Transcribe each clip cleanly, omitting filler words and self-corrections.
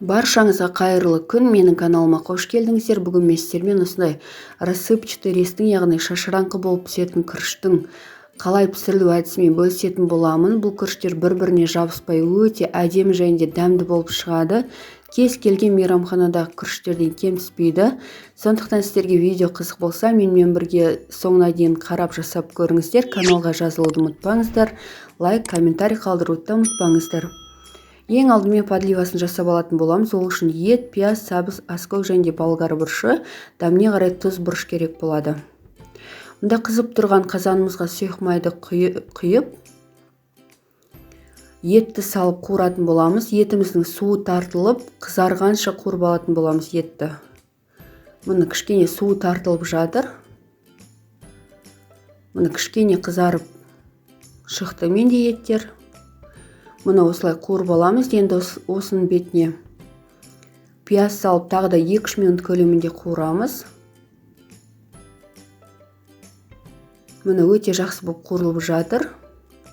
Баршаңызға қайырлы күн, менің каналыма қош келдіңіздер. Бүгін мен сіздермен осындай рассыпчатый рестің, яғни шашыраңқы болып пісетін күріштің қалай пісірілу әдісімен бөлісетін боламын. Бұл күріштер бір-біріне жабыспай өте әдемі және де дәмді болып шығады. Кез келген мейрамханадағы күріштерден кем түспейді. Сондықтан сіздерге видео қызық болса, менімен бірге соңына дейін қарап жасап көріңіздер. Каналға жазылуды ұмытпаңыздар. Лайк, комментарий қалдыруды да ұмытпаңыздар. Ең алдымен подливасын жасап алатын боламыз. Ол үшін ет, пияз, сабыз, аскөк және де болгар бұрышы, дәміне қарай тұз бұрыш керек болады. Мұнда қызып тұрған қазанымызға сұйық майды құйып, етті салып қуыратын боламыз. Етіміздің суы тартылып, қызарғанша қуырып алатын боламыз етті. Мұны кішкене суы тартылып жатыр. Мұны кішкене қызарып шықты менде еттер. Мұны осылай қуырып аламыз. Енді осының бетіне пияз салып, тағы да 2-3 минут көлемінде қуырамыз. Мұны өте жақсы болып қуырылып жатыр.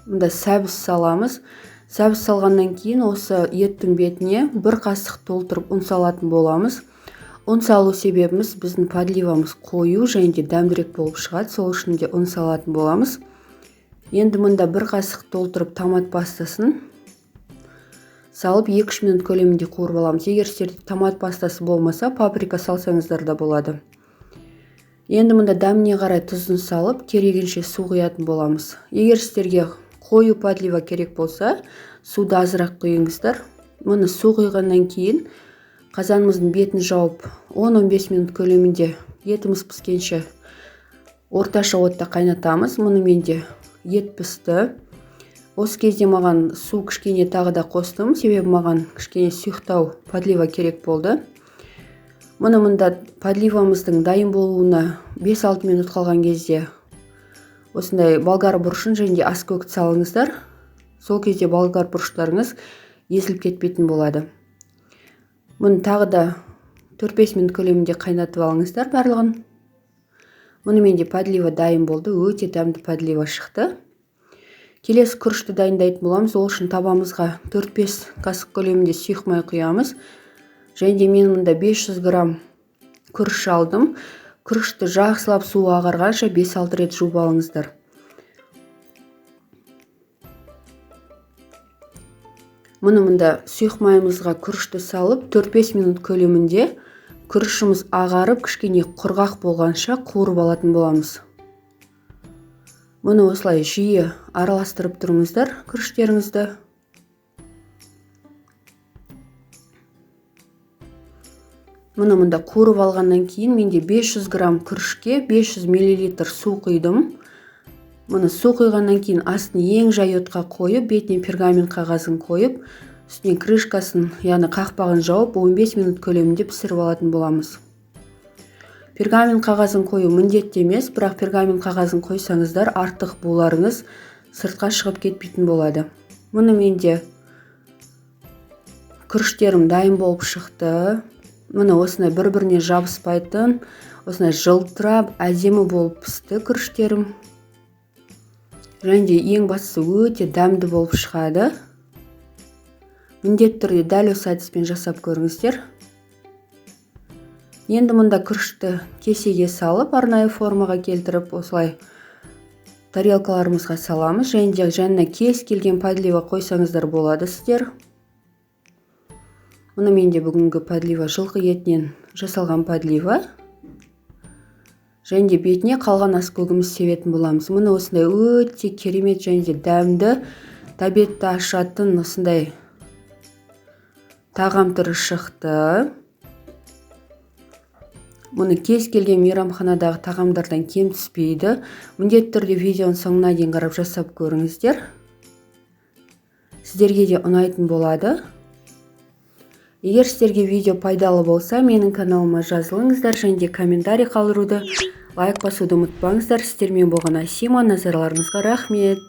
Мұнда сәбіз саламыз. Сәбіз салғаннан кейін осы еттің бетіне 1 қасық толтырып ұн салатын боламыз. Ұн салу себебіміз біздің подливамыз қою және де дәмдірек болып шығады. Сол үшін де ұн салатын боламыз. Енді мұнда 1 қасық толтырып томат пастасын салып 2-3 минут көлемінде қуырып аламыз. Егер сіздерде томат пастасы болмаса, паприка салсаңыздар да болады. Енді мұнда дәміне қарай тұзын салып, керегенше су құятын боламыз. Егер сіздерге қою подлива керек болса, суды азырақ құйыңыздар. Мұны су құйғаннан кейін қазанымыздың бетін жауып 10-15 минут көлемінде етіміз піскенше орташа отта қайнатамыз. Мұны менде ет пісті. Осы кезде маған су кішкене тағы да қостым, себебі маған кішкене сұйықтау подлива керек болды. Мұны мұнда подливамыздың дайын болуына 5-6 минут қалған кезде осындай болгар бұрышын және де аскөкті салыңыздар. Сол кезде болгар бұрыштарыңыз езіліп кетпейтін болады. Мұны тағы да 4-5 минут көлемінде қайнатып алыңыздар барлығын. Мұны менде подлива дайын болды, өте дәмді подлива шықты. Келесі күрішті дайындайтын боламыз. Ол үшін табамызға 4-5 қасық көлемінде сұйық май құямыз. Және де мен мұнда 500 грамм күріш алдым. Күрішті жақсылап суы ағарғанша 5-6 рет жуып алыңыздар. Мұнда сұйық майымызға күрішті салып 4-5 минут көлемінде күрішіміз ағарып, кішкене құрғақ болғанша қуырып алатын боламыз. Мұны осылай жиі араластырып тұрыңыздар күріштеріңізді. Мұны мұнда қуырып алғаннан кейін менде 500 грамм күрішке 500 мл су құйдым. Мұны су құйғаннан кейін астын ең жай отқа қойып, бетіне пергамент қағазын қойып, үстіне крышкасын, яғни қақпағын жауып 15 минут көлемінде пісіріп алатын боламыз. Пергамент қағазын қою міндетті емес, бірақ пергамент қағазын қойсаңыздар, артық буларыңыз сыртқа шығып кетпейтін болады. Мұны менде күріштерім дайын болып шықты. Мұны осындай бір-біріне жабыспайтын, осындай жылтырап, әдемі болып пісті күріштерім. Және де ең бастысы өте дәмді болып шығады. Міндетті түрде дәл осы әдіспен жасап көріңіздер. Енді мұнда күрішті кесеге салып, арнайы формаға келтіріп, осылай тарелкаларымызға саламыз. Және де жанына кез келген подлива қойсаңыздар болады сіздер. Мұны менде бүгінгі подлива жылқы етінен жасалған подлива. Және де бетіне қалған аскөгіміз себетін боламыз. Мұны осындай өте керемет және де дәмді, тәбетті ашатын осындай тағам түрі шықты. Мұны кез келген мейрамханадағы тағамдардан кем түспейді. Міндетті түрде видеоның соңына дейін қарап жасап көріңіздер. Сіздерге де ұнайтын болады. Егер сіздерге видео пайдалы болса, менің каналыма жазылыңыздар және де комментарий қалдыруды, лайк басуды ұмытпаңыздар. Сіздермен болған Асима, назарларыңызға рахмет.